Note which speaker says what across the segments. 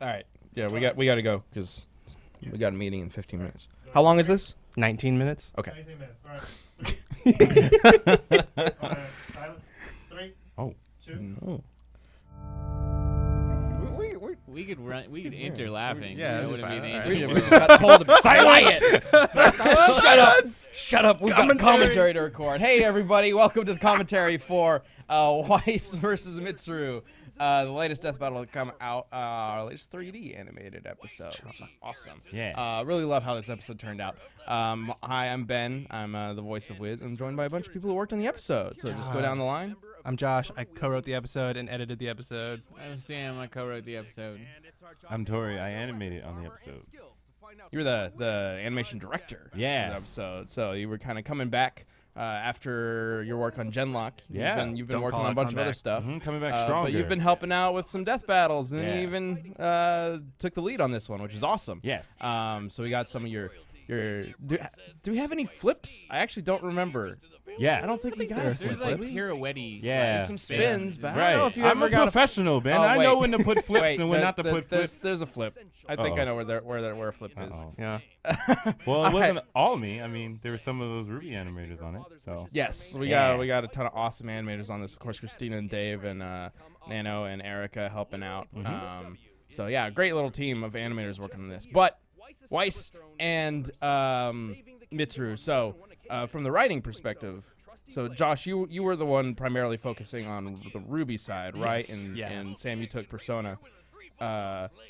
Speaker 1: All right. Yeah, we got to go because we got a meeting in 15 minutes. How long is this?
Speaker 2: 19 minutes.
Speaker 1: Okay.
Speaker 3: 19 minutes. All right. Silence. 3,
Speaker 4: Oh.
Speaker 3: 2.
Speaker 1: No.
Speaker 5: We could run. We could enter laughing.
Speaker 1: Yeah,
Speaker 5: that
Speaker 1: that's
Speaker 5: wouldn't be the
Speaker 1: fine.
Speaker 5: answer.
Speaker 1: We just got told to be quiet. Shut up. Shut up. We got commentary to record. Hey, everybody. Welcome to the commentary for Weiss versus Mitsuru. The latest death battle to come out. Our latest 3D animated episode. Awesome.
Speaker 4: Yeah.
Speaker 1: Really love how this episode turned out. Hi, I'm Ben. I'm the voice of Wiz. I'm joined by a bunch of people who worked on the episode. So just go down the line.
Speaker 2: I'm Josh. I co-wrote the episode and edited the episode.
Speaker 5: I'm Sam. I co-wrote the episode.
Speaker 4: I'm Tori. I animated on the episode.
Speaker 1: You were the animation director.
Speaker 4: Yeah.
Speaker 1: Of the episode. So you were kind of coming back after your work on Genlock.
Speaker 4: Yeah.
Speaker 1: You've been
Speaker 2: Don't
Speaker 1: working
Speaker 2: call
Speaker 1: on a
Speaker 2: it
Speaker 1: bunch of other
Speaker 2: comeback.
Speaker 1: stuff.
Speaker 4: Coming back stronger.
Speaker 1: But you've been helping out with some death battles, and then
Speaker 4: Yeah.
Speaker 1: you even took the lead on this one, which is awesome.
Speaker 4: Yes.
Speaker 1: So we got some of your do we have any flips? I actually don't remember.
Speaker 4: Yeah.
Speaker 1: I don't think we got
Speaker 5: There's
Speaker 1: any
Speaker 5: like
Speaker 1: flips.
Speaker 5: pirouette.
Speaker 4: Yeah.
Speaker 1: There's some spins, but I
Speaker 4: Right.
Speaker 1: don't know if you
Speaker 4: I'm
Speaker 1: ever
Speaker 4: a
Speaker 1: got
Speaker 4: professional, Ben.
Speaker 1: Oh,
Speaker 4: I know
Speaker 1: wait.
Speaker 4: when to put flips
Speaker 1: Wait,
Speaker 4: and when not to put flips.
Speaker 1: There's a flip. I think
Speaker 4: Uh-oh.
Speaker 1: I know where a flip is.
Speaker 4: Uh-oh.
Speaker 2: Yeah.
Speaker 4: Well,
Speaker 1: All
Speaker 4: it wasn't
Speaker 1: right.
Speaker 4: all me. I mean, there were some of those Ruby animators on it. So.
Speaker 1: Yes, we
Speaker 4: Yeah.
Speaker 1: got a ton of awesome animators on this. Of course, Christina and Dave and Nano and Erica helping out. So yeah, great little team of animators working on this. But Weiss and Mitsuru. So from the writing perspective, so Josh, you were the one primarily focusing on the Ruby side, right?
Speaker 2: Yes.
Speaker 1: And
Speaker 2: Yeah.
Speaker 1: and Sam, you took Persona.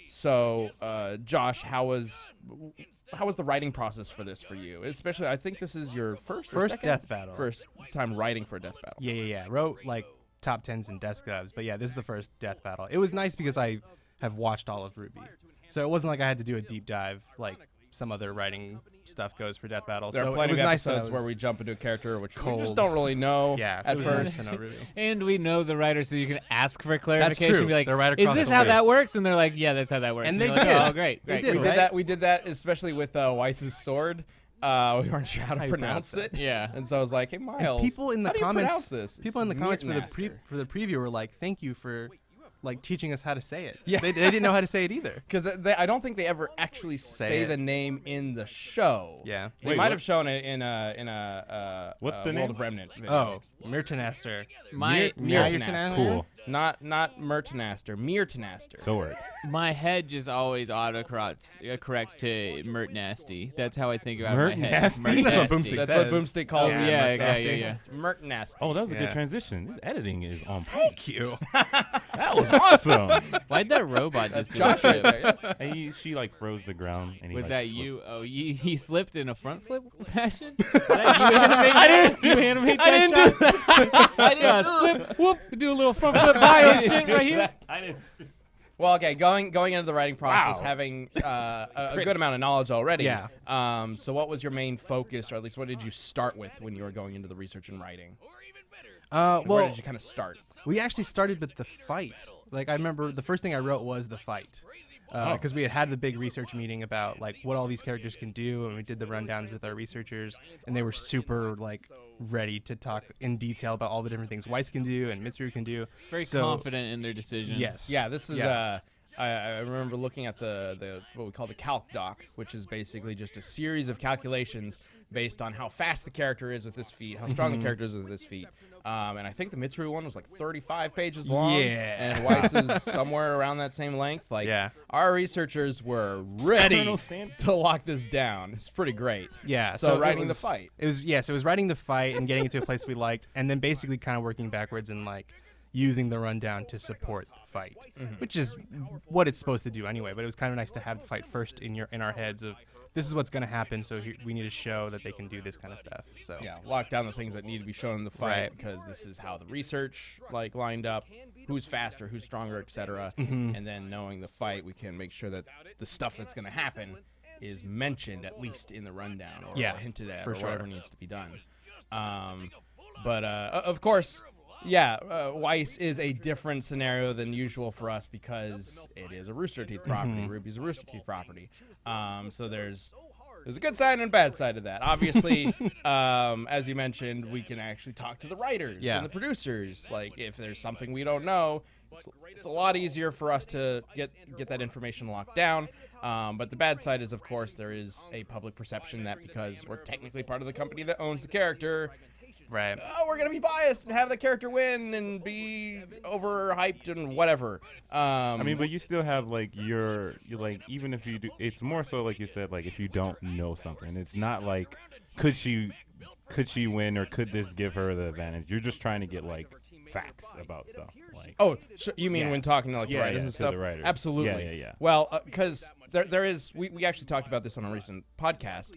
Speaker 1: So Josh, how was the writing process for this for you? Especially, I think this is your first
Speaker 2: First death battle.
Speaker 1: First time writing for a death battle.
Speaker 2: Yeah. Wrote like top 10s and desk govs, but yeah, this is the first death battle. It was nice because I have watched all of Ruby, so it wasn't like I had to do a deep dive like some other writing stuff goes for death battle.
Speaker 1: There
Speaker 2: so
Speaker 1: are
Speaker 2: it
Speaker 1: plenty
Speaker 2: was
Speaker 1: of
Speaker 2: nice that I
Speaker 1: episodes
Speaker 2: was-
Speaker 1: where we jump into a character which we
Speaker 2: cold.
Speaker 1: just don't really know
Speaker 2: yeah, so
Speaker 1: at
Speaker 2: it was
Speaker 1: first.
Speaker 2: nice to know Ruby.
Speaker 5: And we know the writer, so you can ask for clarification.
Speaker 2: true.
Speaker 5: Be like,
Speaker 2: They're right
Speaker 5: is
Speaker 2: across
Speaker 5: this
Speaker 2: the
Speaker 5: how
Speaker 2: way.
Speaker 5: that works? And they're like, yeah, that's how that works.
Speaker 2: And
Speaker 5: you're
Speaker 2: they
Speaker 5: like,
Speaker 2: did.
Speaker 5: Oh, great.
Speaker 2: They
Speaker 5: great.
Speaker 2: did.
Speaker 1: We
Speaker 5: cool.
Speaker 1: did that. We did that especially with Weiss's sword. We weren't sure how to
Speaker 2: How you
Speaker 1: pronounce
Speaker 2: pronounce
Speaker 1: it.
Speaker 5: Yeah.
Speaker 1: And so I was like, "Hey, Miles,
Speaker 2: And people in the
Speaker 1: how do you
Speaker 2: comments,
Speaker 1: pronounce this?"
Speaker 2: people in the comments for the preview were like, "Thank you for like teaching us how to say it."
Speaker 1: Yeah.
Speaker 2: they didn't know how to say it either.
Speaker 1: because I don't think they ever actually say
Speaker 2: it.
Speaker 1: the name in the show.
Speaker 2: Yeah.
Speaker 1: They
Speaker 4: Wait,
Speaker 1: might
Speaker 4: what?
Speaker 1: have shown it in a
Speaker 4: What's the
Speaker 1: World
Speaker 4: name?
Speaker 1: of Remnant video.
Speaker 2: Oh, Mirtanaster.
Speaker 5: My
Speaker 1: Mirtanaster.
Speaker 4: Cool.
Speaker 1: Not Mertanaster, Mirtanaster.
Speaker 4: Sword.
Speaker 5: My head just always corrects to Mert Nasty. That's how I think about
Speaker 4: Mert
Speaker 5: my head.
Speaker 4: Nasty?
Speaker 5: Mert
Speaker 2: That's what
Speaker 5: Nasty.
Speaker 2: Boomstick
Speaker 1: That's
Speaker 2: says.
Speaker 1: what Boomstick calls
Speaker 5: Yeah,
Speaker 1: it.
Speaker 5: yeah,
Speaker 2: Nasty.
Speaker 5: yeah.
Speaker 1: Mertanaster.
Speaker 4: Oh, that was a
Speaker 2: Yeah.
Speaker 4: good transition. This editing is on point.
Speaker 2: Thank you.
Speaker 4: That was awesome.
Speaker 5: Why'd that robot just do
Speaker 1: Josh
Speaker 5: that?
Speaker 1: right there.
Speaker 4: And she like froze the ground. And he,
Speaker 5: Was
Speaker 4: like,
Speaker 5: that
Speaker 4: slipped.
Speaker 5: you? Oh, he slipped in a front flip fashion? Was that you animate I didn't. You animate that
Speaker 4: I didn't
Speaker 5: shot?
Speaker 4: do that. I didn't
Speaker 5: Slip, whoop, do a little front flip bio shit
Speaker 4: do
Speaker 5: right here.
Speaker 4: that. I didn't.
Speaker 1: Well, okay, going into the writing process,
Speaker 4: Wow.
Speaker 1: having a good amount of knowledge already.
Speaker 2: Yeah.
Speaker 1: So what was your main focus, or at least what did you start with when you were going into the research and writing? Where
Speaker 2: Well,
Speaker 1: did you kind of start?
Speaker 2: we actually started with the fight. Like I remember the first thing I wrote was the fight. Because we had the big research meeting about like what all these characters can do, and we did the rundowns with our researchers, and they were super like ready to talk in detail about all the different things Weiss can do and Mitsuru can do.
Speaker 5: Very
Speaker 2: So-
Speaker 5: confident in their decision.
Speaker 2: Yes.
Speaker 1: Yeah, this is.
Speaker 2: Yeah.
Speaker 1: I remember looking at the what we call the calc doc, which is basically just a series of calculations based on how fast the character is with this feat, how strong the character is with this feat. And I think the Mitsuru one was like 35 pages long.
Speaker 2: Yeah.
Speaker 1: And Weiss was somewhere around that same length. Like,
Speaker 2: Yeah.
Speaker 1: our researchers were ready
Speaker 4: Colonel Sand-
Speaker 1: to lock this down. It's pretty great.
Speaker 2: Yeah.
Speaker 1: So
Speaker 2: it
Speaker 1: writing the
Speaker 2: was-
Speaker 1: fight.
Speaker 2: It was so it was writing the fight and getting it to a place we liked, and then basically kind of working backwards and like using the rundown to support the fight, which is what it's supposed to do anyway. But it was kind of nice to have the fight first in our heads of this is what's going to happen, so we need to show that they can do this kind of stuff. So
Speaker 1: Yeah, lock down the things that need to be shown in the fight
Speaker 2: Right.
Speaker 1: because this is how the research like lined up, who's faster, who's stronger, etc. And then knowing the fight, we can make sure that the stuff that's going to happen is mentioned at least in the rundown or
Speaker 2: Yeah,
Speaker 1: hinted at
Speaker 2: for
Speaker 1: or
Speaker 2: sure.
Speaker 1: whatever needs to be done. But of course, yeah, Weiss is a different scenario than usual for us because it is a Rooster Teeth property. Ruby's a Rooster Teeth property. So there's a good side and a bad side to that. Obviously, as you mentioned, we can actually talk to the writers
Speaker 2: Yeah.
Speaker 1: and the producers. Like, if there's something we don't know, it's a lot easier for us to get that information locked down. But the bad side is, of course, there is a public perception that because we're technically part of the company that owns the character,
Speaker 2: Right.
Speaker 1: oh, we're gonna be biased and have the character win and be overhyped and whatever.
Speaker 4: I mean, but you still have like you're like, even if you do, it's more so like you said, like if you don't know something, it's not like could she win or could this give her the advantage. You're just trying to get like facts about stuff. Like,
Speaker 1: oh, you mean
Speaker 4: Yeah.
Speaker 1: when talking to like
Speaker 4: Yeah,
Speaker 1: writers
Speaker 4: yeah,
Speaker 1: and
Speaker 4: to
Speaker 1: stuff?
Speaker 4: the writers.
Speaker 1: Absolutely.
Speaker 4: Yeah.
Speaker 1: Well, because there is, we actually talked about this on a recent podcast.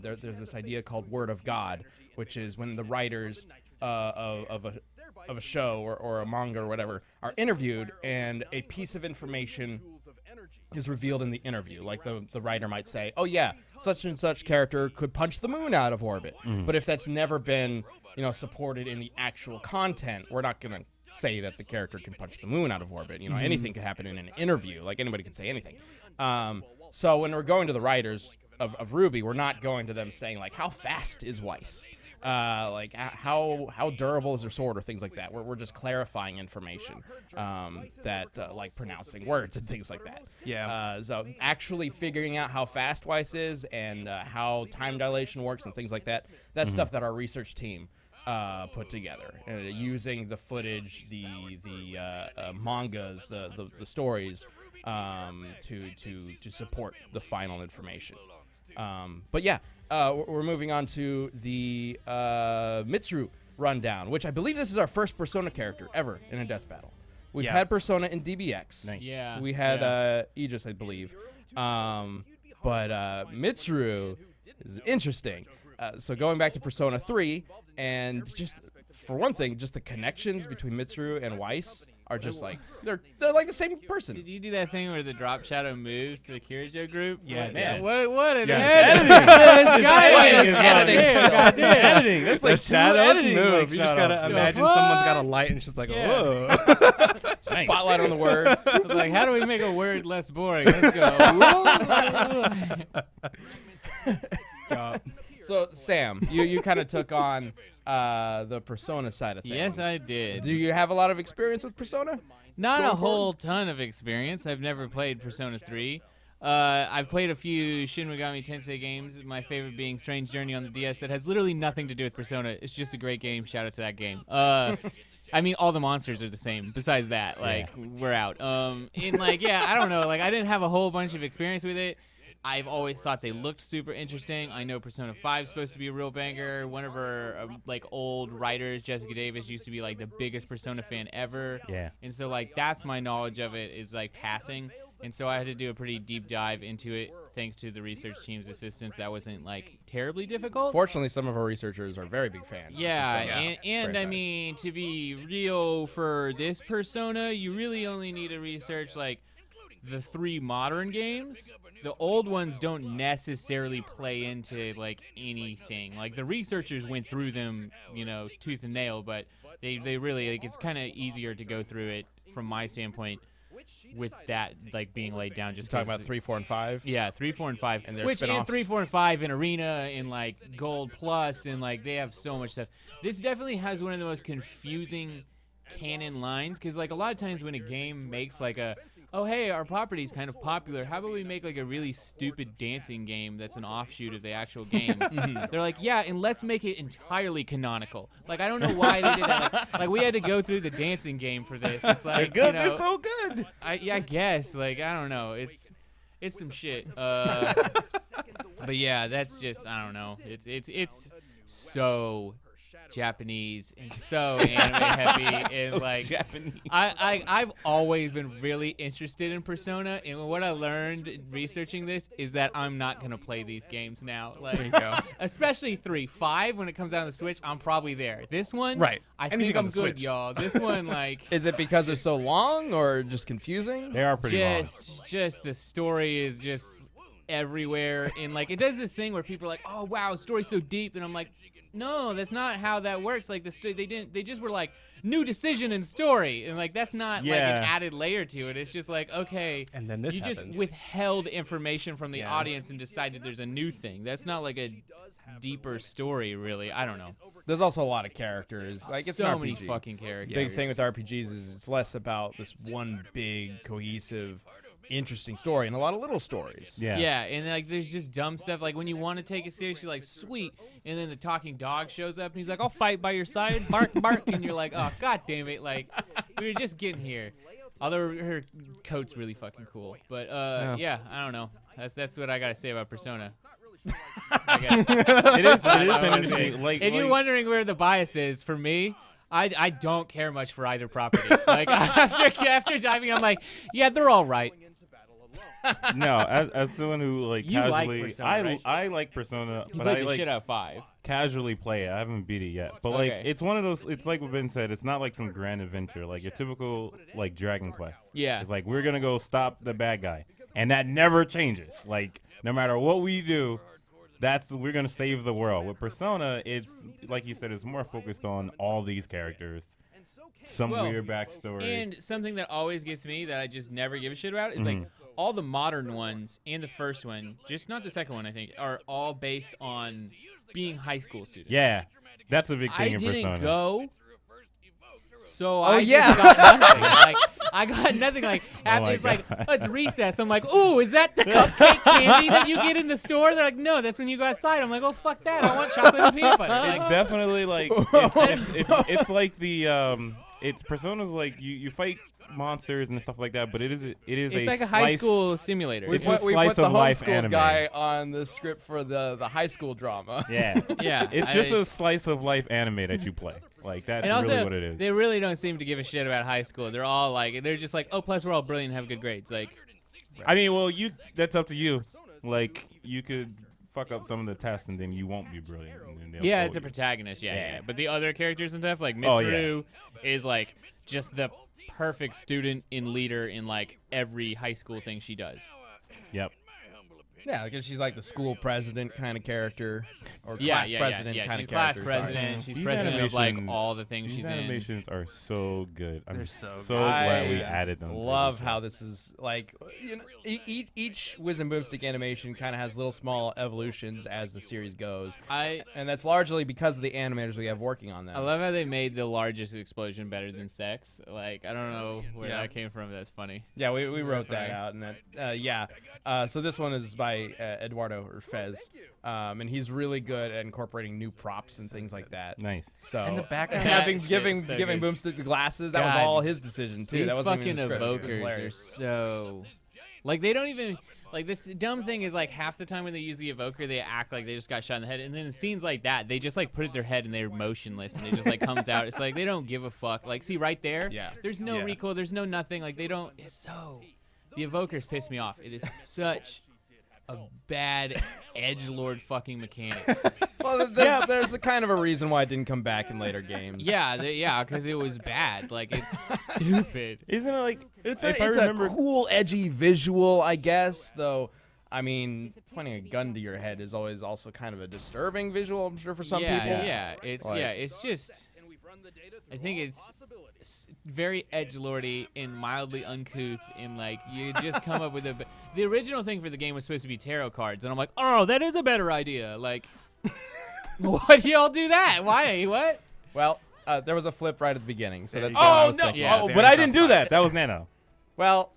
Speaker 1: There's this idea called word of God, which is when the writers of a show or a manga or whatever are interviewed, and a piece of information is revealed in the interview. Like the writer might say, "Oh yeah, such and such character could punch the moon out of orbit." But if that's never been, supported in the actual content, we're not gonna say that the character can punch the moon out of orbit. Anything could happen in an interview. Like anybody could say anything. So when we're going to the writers of Ruby, we're not going to them saying like, "How fast is Weiss?" Like how durable is their sword or things like that. We're just clarifying information that like pronouncing words and things like that.
Speaker 2: Yeah.
Speaker 1: So actually figuring out how fast Weiss is and how time dilation works and things like that. That's stuff that our research team put together, using the footage, the mangas, the stories to support the final information. But yeah, we're moving on to the Mitsuru rundown, which I believe this is our first Persona character ever in a death battle. We've had Persona in DBX.
Speaker 4: Nice.
Speaker 5: Yeah.
Speaker 1: We had Aegis, I believe. But Mitsuru is interesting. So going back to Persona 3, and just for one thing, just the connections between Mitsuru and Weiss are just like they're like the same person.
Speaker 5: Did you do that thing where the drop shadow moved to the Kirijo group?
Speaker 2: Yeah,
Speaker 4: man.
Speaker 5: What an
Speaker 2: Yeah.
Speaker 5: editing.
Speaker 4: Editing. That's like
Speaker 2: The shadows
Speaker 4: editing,
Speaker 2: move.
Speaker 4: like,
Speaker 2: You just gotta
Speaker 4: shadows.
Speaker 2: imagine someone's got a light and it's just like,
Speaker 5: Yeah.
Speaker 2: whoa.
Speaker 1: Spotlight on the word.
Speaker 5: I was like, how do we make a word less boring? Let's go.
Speaker 1: So Sam, you kind of took on the Persona side of things.
Speaker 5: Yes, I did.
Speaker 1: Do you have a lot of experience with Persona?
Speaker 5: Not
Speaker 1: going
Speaker 5: a whole ton of experience. I've never played Persona 3. I've played a few Shin Megami Tensei games, my favorite being Strange Journey on the DS that has literally nothing to do with Persona. It's just a great game. Shout out to that game. I mean, all the monsters are the same. Besides that, like, we're out. I don't know. Like, I didn't have a whole bunch of experience with it. I've always thought they looked super interesting. I know Persona 5 is supposed to be a real banger. One of our old writers, Jessica Davis, used to be like the biggest Persona fan ever.
Speaker 4: Yeah.
Speaker 5: And so like that's my knowledge of it is like passing. And so I had to do a pretty deep dive into it thanks to the research team's assistance. That wasn't like terribly difficult.
Speaker 1: Fortunately, some of our researchers are very big fans. of
Speaker 5: Yeah,
Speaker 1: Persona
Speaker 5: and I
Speaker 1: franchise.
Speaker 5: mean, to be real, for this Persona, you really only need to research like the 3 modern games. The old ones don't necessarily play into like anything. Like the researchers went through them, tooth and nail, but they really like it's kind of easier to go through it from my standpoint with that like being laid down. Just
Speaker 1: talking
Speaker 5: 'cause
Speaker 1: about 3, 4, and 5.
Speaker 5: yeah, 3, 4, and 5,
Speaker 1: And their
Speaker 5: which in
Speaker 1: spin-offs.
Speaker 5: 3, 4, and 5 in Arena and like Gold Plus and like they have so much stuff. This definitely has one of the most confusing canon lines because like a lot of times when a game makes like oh hey, our property's kind of popular, how about we make like a really stupid dancing game that's an offshoot of the actual game. They're like, yeah, and let's make it entirely canonical. Like I don't know why they did that. Like we had to go through the dancing game for this. It's like
Speaker 4: They're good. They're so good.
Speaker 5: I guess like I don't know. It's some shit. But yeah, that's just I don't know. It's so Japanese and so anime heavy and like
Speaker 4: Japanese.
Speaker 5: I've always been really interested in Persona, and what I learned in researching this is that I'm not gonna play these games now. Like, especially 3, 5 when it comes out on the Switch, I'm probably there. This one,
Speaker 2: Right.
Speaker 5: I
Speaker 2: Anything
Speaker 5: think
Speaker 2: on
Speaker 5: I'm
Speaker 2: the
Speaker 5: good,
Speaker 2: Switch.
Speaker 5: y'all. This one, like,
Speaker 1: Is it because they're so long or just confusing?
Speaker 4: They are pretty long.
Speaker 5: just the story is just everywhere. And like it does this thing where people are like, "Oh wow, story's so deep," and I'm like, "No, that's not how that works." Like they just were like new decision and story, and like that's not like an added layer to it. It's just like, okay,
Speaker 2: And then this
Speaker 5: you
Speaker 2: happens.
Speaker 5: just withheld information from the
Speaker 2: Yeah.
Speaker 5: audience and decided there's a new thing. That's not like a deeper story, really. I don't know.
Speaker 1: There's also a lot of characters. Like it's
Speaker 5: so
Speaker 1: an
Speaker 5: many
Speaker 1: RPG.
Speaker 5: fucking characters.
Speaker 1: Big thing with RPGs is it's less about this one big cohesive, interesting story and a lot of little stories.
Speaker 4: Yeah.
Speaker 5: Yeah, and like there's just dumb stuff. Like when you want to take it seriously, like sweet, and then the talking dog shows up and he's like, "I'll fight by your side, bark, bark," and you're like, "Oh god damn it!" Like we were just getting here. Although her coat's really fucking cool, but yeah, I don't know. That's what I gotta say about Persona.
Speaker 4: It is an interesting. Like,
Speaker 5: If you're wondering where the bias is, for me, I don't care much for either property. Like after diving, I'm like, yeah, they're all right.
Speaker 4: no, as someone who like
Speaker 5: You like
Speaker 4: casually,
Speaker 5: Persona, right?
Speaker 4: I like Persona,
Speaker 5: You
Speaker 4: but
Speaker 5: played
Speaker 4: I
Speaker 5: the
Speaker 4: like
Speaker 5: shit out of 5.
Speaker 4: casually play it. I haven't beat it yet, but like
Speaker 5: Okay.
Speaker 4: it's one of those. It's like what Ben said. It's not like some grand adventure, like your typical like Dragon Quest.
Speaker 5: Yeah.
Speaker 4: It's like we're gonna go stop the bad guy, and that never changes. Like no matter what we do, we're gonna save the world. With Persona, it's like you said, it's more focused on all these characters, some
Speaker 5: Well,
Speaker 4: weird backstory.
Speaker 5: And something that always gets me that I just never give a shit about is like all the modern ones and the first one, just not the second one, I think, are all based on being high school students.
Speaker 4: Yeah, that's a big
Speaker 5: I
Speaker 4: thing in
Speaker 5: didn't
Speaker 4: Persona.
Speaker 5: go, so
Speaker 1: Oh,
Speaker 5: I
Speaker 1: yeah.
Speaker 5: just got nothing. Like I got nothing. Like after
Speaker 4: my
Speaker 5: it's like,
Speaker 4: God.
Speaker 5: oh, it's recess. I'm like, ooh, is that the cupcake candy that you get in the store? They're like, no, that's when you go outside. I'm like, oh fuck that, I want chocolate and peanut butter. Like,
Speaker 4: It's definitely like it's like the it's Persona's like you fight monsters and stuff like that, but it is
Speaker 5: it's
Speaker 4: a
Speaker 5: like a high
Speaker 4: slice-
Speaker 5: school simulator.
Speaker 4: It's a
Speaker 1: we
Speaker 4: slice
Speaker 1: put the
Speaker 4: of life
Speaker 1: homeschool
Speaker 4: anime.
Speaker 1: guy on the script for the high school drama.
Speaker 4: Yeah,
Speaker 5: Yeah,
Speaker 4: it's
Speaker 5: I
Speaker 4: just a
Speaker 5: just-
Speaker 4: slice of life anime that you play. Like that's
Speaker 5: And also,
Speaker 4: really what it is.
Speaker 5: they really don't seem to give a shit about high school. They're all like, they're just like, oh, plus we're all brilliant and have good grades. Like,
Speaker 4: I mean, well, that's up to you. Like you could fuck up some of the tests and then you won't be brilliant. And then they'll
Speaker 5: yeah,
Speaker 4: fail
Speaker 5: it's a
Speaker 4: you.
Speaker 5: protagonist. Yeah,
Speaker 4: Yeah.
Speaker 5: yeah. But the other characters and stuff, like
Speaker 4: Oh, yeah.
Speaker 5: Mitsuru is like just the perfect student and leader in like every high school thing she does.
Speaker 4: Yep.
Speaker 1: Yeah, because she's like the school president kind of character, or
Speaker 5: Yeah,
Speaker 1: class
Speaker 5: yeah,
Speaker 1: president
Speaker 5: yeah.
Speaker 1: kind
Speaker 5: She's
Speaker 1: of
Speaker 5: class
Speaker 1: character. sorry.
Speaker 5: president. She's
Speaker 4: These
Speaker 5: president of like
Speaker 4: animations-
Speaker 5: all the things
Speaker 4: These
Speaker 5: she's in.
Speaker 4: animations are so good. I'm
Speaker 2: They're
Speaker 4: so,
Speaker 2: so
Speaker 4: glad we
Speaker 1: I
Speaker 4: added them. to
Speaker 1: Love
Speaker 4: the
Speaker 1: how
Speaker 4: show.
Speaker 1: this is like, you know, each Wiz and Boomstick animation kind of has little small evolutions as the series goes, and that's largely because of the animators we have working on them.
Speaker 5: I love how they made the largest explosion better than sex. Like, I don't know where
Speaker 2: Yeah.
Speaker 5: that came from. That's funny.
Speaker 1: Yeah, we wrote that
Speaker 2: funny.
Speaker 1: out, and that yeah. So this one is by Eduardo or Fez, and he's really good at incorporating new props and things like that.
Speaker 4: Nice.
Speaker 1: So
Speaker 2: And the background.
Speaker 5: Yeah.
Speaker 1: having
Speaker 5: Shit,
Speaker 1: giving
Speaker 5: so
Speaker 1: giving
Speaker 5: good.
Speaker 1: Boomstick the glasses, that was
Speaker 5: God.
Speaker 1: all his decision too.
Speaker 5: These
Speaker 1: That wasn't
Speaker 5: fucking
Speaker 1: even in the script. It was
Speaker 5: evokers are
Speaker 1: hilarious.
Speaker 5: so like they don't even like this dumb thing is like half the time when they use the evoker they act like they just got shot in the head, and then in scenes like that they just like put it in their head and they're motionless and it just like comes out. It's like they don't give a fuck. Like see right there,
Speaker 1: Yeah.
Speaker 5: there's no
Speaker 1: Yeah.
Speaker 5: recoil, there's no nothing. Like they don't. It's so the evokers piss me off. It is such a bad edgelord fucking mechanic.
Speaker 1: Well, there's a kind of a reason why it didn't come back in later games.
Speaker 5: Yeah, because it was bad. Like it's stupid.
Speaker 4: Isn't it like
Speaker 1: It's
Speaker 4: if
Speaker 1: a,
Speaker 4: I
Speaker 1: it's
Speaker 4: remember
Speaker 1: a cool, edgy visual, I guess. Though, I mean, pointing a gun to your head is always also kind of a disturbing visual. I'm sure for some
Speaker 5: yeah,
Speaker 1: people.
Speaker 5: Yeah, it's
Speaker 1: Like-
Speaker 5: it's just. I think it's very edgelordy and mildly uncouth, and like you just come up with the original thing for the game was supposed to be tarot cards, and I'm like, oh, that is a better idea. Like, why'd y'all do that? Why? What?
Speaker 1: Well, there was a flip right at the beginning, so that's
Speaker 4: Oh
Speaker 1: what I was
Speaker 4: no!
Speaker 1: thinking.
Speaker 5: Yeah,
Speaker 4: oh,
Speaker 5: fair
Speaker 4: but I
Speaker 1: enough.
Speaker 4: didn't do that. That was Nano.
Speaker 1: Well,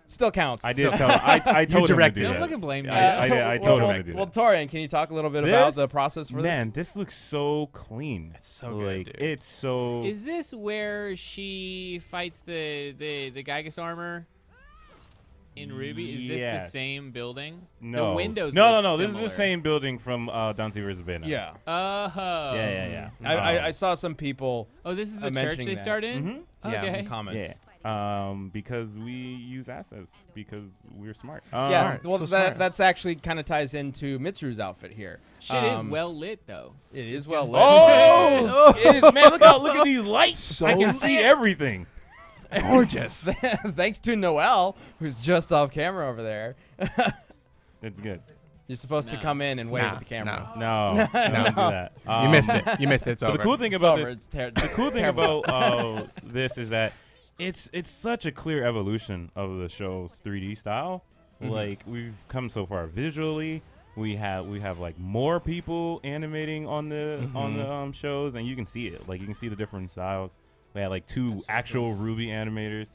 Speaker 1: still counts.
Speaker 4: I did tell. I told him to
Speaker 2: directed
Speaker 4: do
Speaker 2: it.
Speaker 5: Don't
Speaker 4: that.
Speaker 5: fucking blame me.
Speaker 4: I told him to do
Speaker 1: Well,
Speaker 4: that.
Speaker 1: Torian, can you talk a little bit about
Speaker 4: This-
Speaker 1: the process for
Speaker 4: Man, this looks so clean.
Speaker 2: It's so good,
Speaker 4: like
Speaker 2: dude.
Speaker 4: it's so.
Speaker 5: Is this where she fights the Gygas armor in Ruby? Is this
Speaker 4: Yeah.
Speaker 5: the same building?
Speaker 4: no.
Speaker 5: The windows.
Speaker 4: No.
Speaker 5: look
Speaker 4: This is
Speaker 5: similar.
Speaker 4: the same building from Dancy vs.
Speaker 1: this?
Speaker 4: Savannah.
Speaker 1: Yeah.
Speaker 5: Oh.
Speaker 4: Yeah.
Speaker 1: I saw some people
Speaker 5: Oh, this is the church
Speaker 1: mentioning
Speaker 5: they
Speaker 1: that.
Speaker 5: start in.
Speaker 4: Mhm.
Speaker 2: Yeah,
Speaker 5: Okay.
Speaker 1: in comments.
Speaker 4: Because we use assets because we're smart.
Speaker 1: Yeah,
Speaker 2: Smart.
Speaker 1: well,
Speaker 2: So smart.
Speaker 1: that's actually kind of ties into Mitsuru's outfit here.
Speaker 5: Shit is well lit though.
Speaker 1: It is well lit.
Speaker 4: Oh, it is, man! Look at these lights.
Speaker 1: So
Speaker 4: I can see
Speaker 1: lit.
Speaker 4: everything.
Speaker 1: Gorgeous. Thanks to Noel, who's just off camera over there.
Speaker 4: It's good.
Speaker 1: You're supposed to
Speaker 5: No.
Speaker 1: come in and wave
Speaker 2: Nah,
Speaker 1: at the camera.
Speaker 4: No, don't do that.
Speaker 2: You missed it. You missed it. It's
Speaker 4: But
Speaker 2: over.
Speaker 4: the cool thing
Speaker 1: It's
Speaker 4: about
Speaker 1: over.
Speaker 4: this,
Speaker 1: It's
Speaker 4: the cool thing
Speaker 1: terrible.
Speaker 4: about this is that it's such a clear evolution of the show's 3D style. Like we've come so far visually. We have like more people animating on the shows, and you can see it. Like you can see the different styles. We had like 2 actual Ruby animators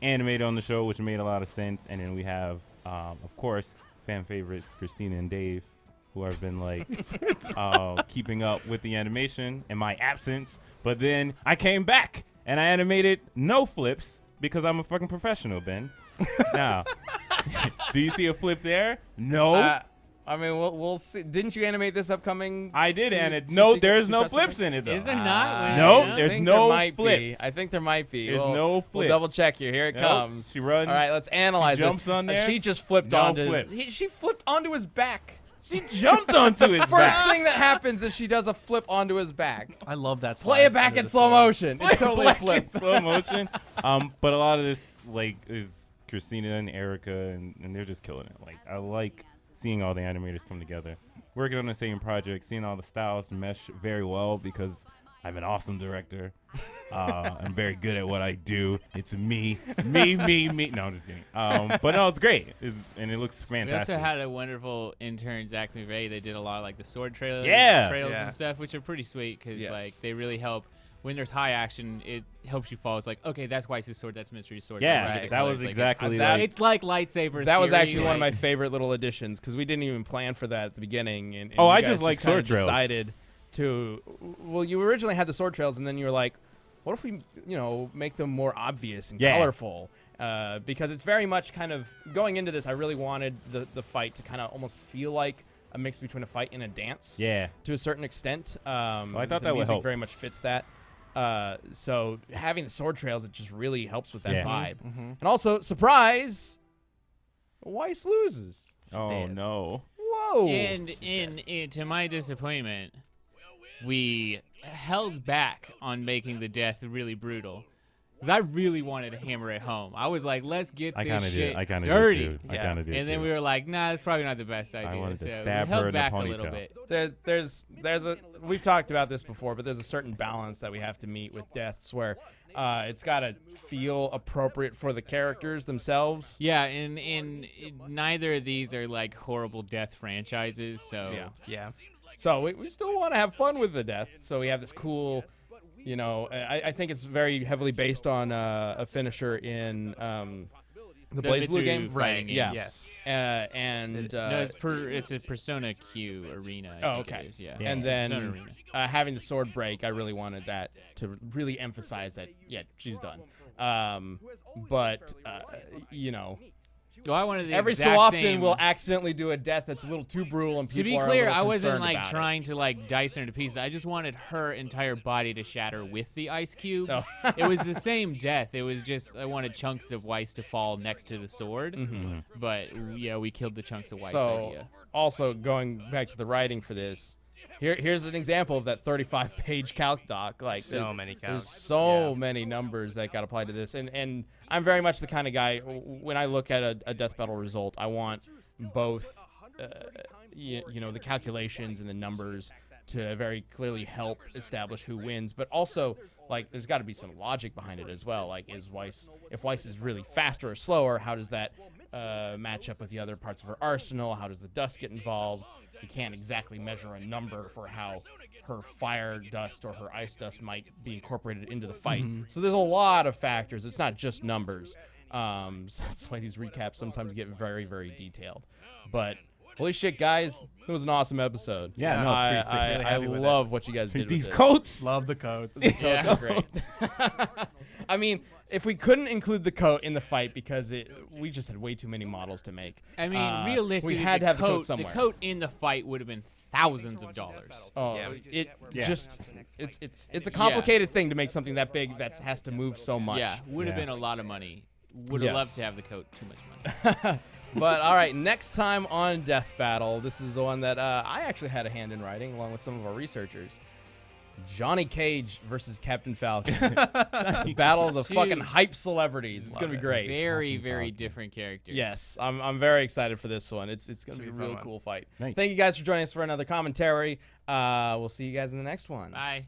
Speaker 4: animated on the show, which made a lot of sense. And then we have, of course, fan favorites Christina and Dave, who have been like keeping up with the animation in my absence. But then I came back and I animated no flips because I'm a fucking professional, Ben. Now, do you see a flip there? No.
Speaker 1: I mean, we'll see. Didn't you animate this upcoming?
Speaker 4: I did,
Speaker 1: two-
Speaker 4: and it
Speaker 1: two
Speaker 4: no,
Speaker 1: sequence-
Speaker 4: there's
Speaker 1: two
Speaker 4: no
Speaker 1: shots
Speaker 4: flips
Speaker 1: sequence?
Speaker 4: in it though.
Speaker 5: Is there not?
Speaker 4: No,
Speaker 5: Yeah.
Speaker 4: there's
Speaker 1: I think
Speaker 4: no
Speaker 1: there might
Speaker 4: flips.
Speaker 1: Be. I think there might be.
Speaker 4: There's
Speaker 1: We'll-
Speaker 4: no
Speaker 1: We'll
Speaker 4: flips.
Speaker 1: double check here. Here it
Speaker 4: Nope.
Speaker 1: comes.
Speaker 4: She runs.
Speaker 1: All right, let's analyze this.
Speaker 4: jumps on there.
Speaker 1: She just flipped
Speaker 4: No
Speaker 1: onto.
Speaker 4: flips.
Speaker 1: She flipped onto his back.
Speaker 4: She jumped onto his
Speaker 1: First
Speaker 4: back.
Speaker 1: thing that happens is she does a flip onto his back.
Speaker 2: I love that.
Speaker 1: Play
Speaker 2: slide
Speaker 1: it back
Speaker 2: under
Speaker 1: in
Speaker 2: the
Speaker 1: slow
Speaker 2: sword.
Speaker 1: motion. It's totally a
Speaker 4: Black in
Speaker 1: flip.
Speaker 4: slow motion. But a lot of this like is Christina and Erica, and they're just killing it. Like I like seeing all the animators come together, working on the same project, seeing all the styles mesh very well because I'm an awesome director. I'm very good at what I do. It's me. No, I'm just kidding. But no, it's great. And it looks
Speaker 5: We
Speaker 4: fantastic.
Speaker 5: also had a wonderful intern, Zach McVeigh. They did a lot of like the sword trails,
Speaker 4: Yeah.
Speaker 5: trails and stuff, which are pretty sweet because
Speaker 1: Yes.
Speaker 5: like they really help. When there's high action, it helps you follow. It's like, okay, that's Weiss's sword, that's Mystery's sword.
Speaker 4: Yeah,
Speaker 5: Right.
Speaker 4: that was
Speaker 5: Like,
Speaker 4: exactly
Speaker 1: that-
Speaker 5: It's like lightsaber.
Speaker 1: That was
Speaker 5: theory,
Speaker 1: actually one of my
Speaker 5: like-
Speaker 1: favorite little additions because we didn't even plan for that at the beginning. And
Speaker 4: Oh,
Speaker 1: you
Speaker 4: I
Speaker 1: guys
Speaker 4: just like
Speaker 1: kinda
Speaker 4: sword trails.
Speaker 1: Decided to. Well, you originally had the sword trails, and then you were like, "What if we, make them more obvious and
Speaker 4: Yeah.
Speaker 1: colorful?" Because it's very much kind of going into this. I really wanted the fight to kind of almost feel like a mix between a fight and a dance.
Speaker 4: Yeah.
Speaker 1: To a certain extent.
Speaker 4: I thought
Speaker 1: the
Speaker 4: that would
Speaker 1: music
Speaker 4: help.
Speaker 1: very much fits that. So having the sword trails, it just really helps with that
Speaker 4: Yeah.
Speaker 1: vibe. And also, surprise, Weiss loses.
Speaker 4: Oh
Speaker 5: Man.
Speaker 4: no.
Speaker 1: Whoa.
Speaker 5: And to my disappointment, we held back on making the death really brutal. Because I really wanted to hammer it home. I was like, let's get
Speaker 4: I
Speaker 5: this
Speaker 4: kind of
Speaker 5: shit
Speaker 4: did. I kind of
Speaker 5: dirty.
Speaker 4: did too. I kind of did.
Speaker 5: And then
Speaker 4: too.
Speaker 5: we were like, nah, that's probably not the best idea.
Speaker 4: wanted to
Speaker 5: So
Speaker 4: stab
Speaker 5: we held
Speaker 4: her in the
Speaker 5: back a little
Speaker 4: ponytail.
Speaker 5: bit.
Speaker 1: there's a we've talked about this before, but there's a certain balance that we have to meet with deaths where it's got to feel appropriate for the characters themselves.
Speaker 5: Yeah, and neither of these are like horrible death franchises. So
Speaker 2: Yeah.
Speaker 1: So we still want to have fun with the death. So we have this cool, I think it's very heavily based on a finisher in the Blaze Blue
Speaker 5: Mitsu
Speaker 1: game.
Speaker 5: fighting game.
Speaker 1: Yeah.
Speaker 2: Yes.
Speaker 1: And
Speaker 5: no, it's a Persona Q arena. I
Speaker 1: Oh,
Speaker 5: think it
Speaker 1: okay.
Speaker 5: is, yeah.
Speaker 4: Yeah.
Speaker 1: And
Speaker 5: Persona
Speaker 1: then
Speaker 5: arena.
Speaker 1: having the sword break, I really wanted that to really emphasize that, yeah, she's done. But
Speaker 5: Well, I wanted the
Speaker 1: every so
Speaker 5: exact
Speaker 1: often
Speaker 5: same-
Speaker 1: we'll accidentally do a death that's a little too brutal, and
Speaker 5: To
Speaker 1: people
Speaker 5: be
Speaker 1: are
Speaker 5: clear,
Speaker 1: a little
Speaker 5: I wasn't
Speaker 1: concerned
Speaker 5: like
Speaker 1: about it.
Speaker 5: trying to like dice her into pieces. I just wanted her entire body to shatter with the ice cube.
Speaker 1: Oh.
Speaker 5: It was the same death. It was just I wanted chunks of Weiss to fall next to the sword. But yeah, we killed the chunks of Weiss
Speaker 1: So,
Speaker 5: idea.
Speaker 1: also going back to the writing for this, here's an example of that 35-page calc doc. Like
Speaker 2: So many
Speaker 1: there's
Speaker 2: calcs.
Speaker 1: so
Speaker 2: Yeah.
Speaker 1: many numbers that got applied to this, and I'm very much the kind of guy when I look at a death battle result, I want both, the calculations and the numbers to very clearly help establish who wins, but also like there's got to be some logic behind it as well. Like if Weiss is really faster or slower, how does that match up with the other parts of her arsenal? How does the dust get involved? You can't exactly measure a number for how her fire dust or her ice dust might be incorporated into the fight. So there's a lot of factors. It's not just numbers. So that's why these recaps sometimes get very, very detailed. But holy shit, guys, it was an awesome episode.
Speaker 4: Yeah, no, it's pretty sick.
Speaker 2: Really
Speaker 1: I
Speaker 2: happy with it.
Speaker 1: love what you guys did
Speaker 4: These
Speaker 1: with this.
Speaker 4: coats.
Speaker 2: Love the coats.
Speaker 1: The coats are great. I mean, if we couldn't include the coat in the fight because we just had way too many models to make.
Speaker 5: I mean, realistically,
Speaker 1: we had to have the coat somewhere.
Speaker 5: The coat in the fight would have been thousands of dollars.
Speaker 1: Oh,
Speaker 2: Yeah.
Speaker 1: it's a complicated thing to make something that big that has to move so much.
Speaker 5: Yeah, would have
Speaker 4: Yeah.
Speaker 5: been a lot of money. Would have
Speaker 1: Yes.
Speaker 5: loved to have the coat. Too much money.
Speaker 1: But all right, next time on Death Battle, this is the one that I actually had a hand in writing along with some of our researchers. Johnny Cage versus Captain Falcon. Battle of the fucking
Speaker 5: Dude.
Speaker 1: hype celebrities. It's gonna be great.
Speaker 5: Very, very different characters.
Speaker 1: Yes, I'm very excited for this one. It's gonna be a
Speaker 2: Should be a
Speaker 1: real
Speaker 2: fun one.
Speaker 1: cool fight.
Speaker 4: Nice.
Speaker 1: Thank you guys for joining us for another commentary. We'll see you guys in the next one.
Speaker 5: Bye.